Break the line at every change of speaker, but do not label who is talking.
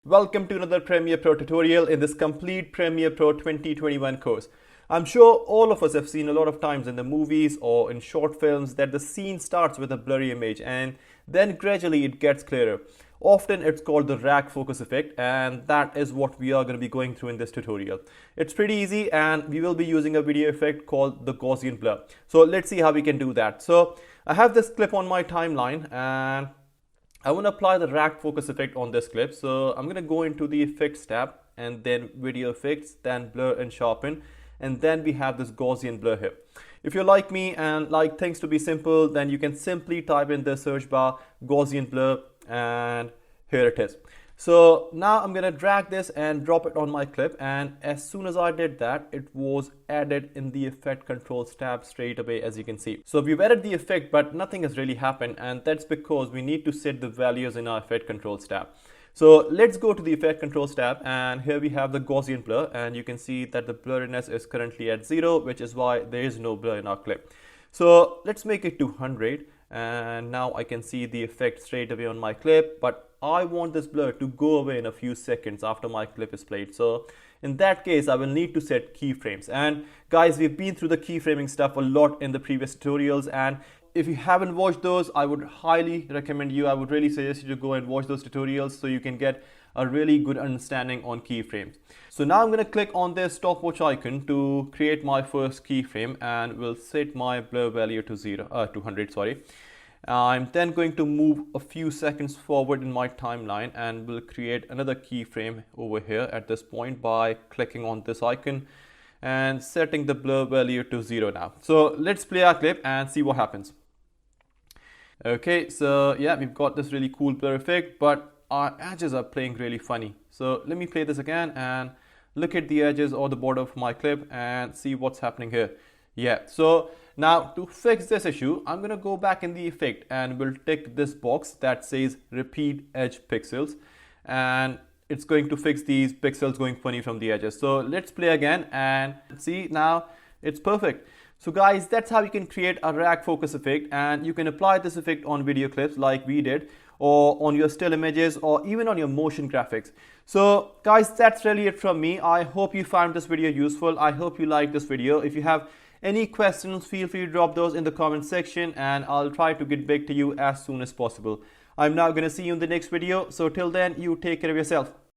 Welcome to another Premiere Pro tutorial in this complete Premiere Pro 2021 course. I'm sure all of us have seen a lot of times in the movies or in short films that the scene starts with a blurry image and then gradually it gets clearer. Often it's called the rag focus effect, and that is what we are going to be going through in this tutorial. It's pretty easy and we will be using a video effect called the Gaussian blur. So let's see how we can do that. So I have this clip on my timeline and I want to apply the rag focus effect on this clip. So I'm going to go into the effects tab and then video effects, then blur and sharpen, and then we have this Gaussian blur here. If you're like me and like things to be simple, then you can simply type in the search bar Gaussian blur and here it is. So now I'm going to drag this and drop it on my clip, and as soon as I did that, it was added in the effect controls tab straight away, as you can see. So we've added the effect, but nothing has really happened, and that's because we need to set the values in our effect controls tab. So let's go to the effect controls tab, and here we have the Gaussian blur, and you can see that the blurriness is currently at 0, which is why there is no blur in our clip. So let's make it to 100, and now I can see the effect straight away on my clip, but I want this blur to go away in a few seconds after my clip is played. So in that case, I will need to set keyframes. And guys, we've been through the keyframing stuff a lot in the previous tutorials, and if you haven't watched those, I would highly recommend you, I would really suggest you to go and watch those tutorials so you can get a really good understanding on keyframes. So now I'm going to click on this stopwatch icon to create my first keyframe, and we'll set my blur value to 100, sorry. I'm then going to move a few seconds forward in my timeline, and we'll create another keyframe over here at this point by clicking on this icon and setting the blur value to 0 now. So let's play our clip and see what happens. Okay, so yeah, we've got this really cool blur effect, but our edges are playing really funny. So let me play this again and look at the edges or the border of my clip and see what's happening here. Yeah, so now to fix this issue, I'm going to go back in the effect and we'll tick this box that says repeat edge pixels, and it's going to fix these pixels going funny from the edges. So let's play again and see, now it's perfect. So guys, that's how you can create a rag focus effect, and you can apply this effect on video clips like we did, or on your still images, or even on your motion graphics. So guys, that's really it from me. I hope you found this video useful. I hope you liked this video. If you have any questions, feel free to drop those in the comment section and I'll try to get back to you as soon as possible. I'm now going to see you in the next video. So till then, you take care of yourself.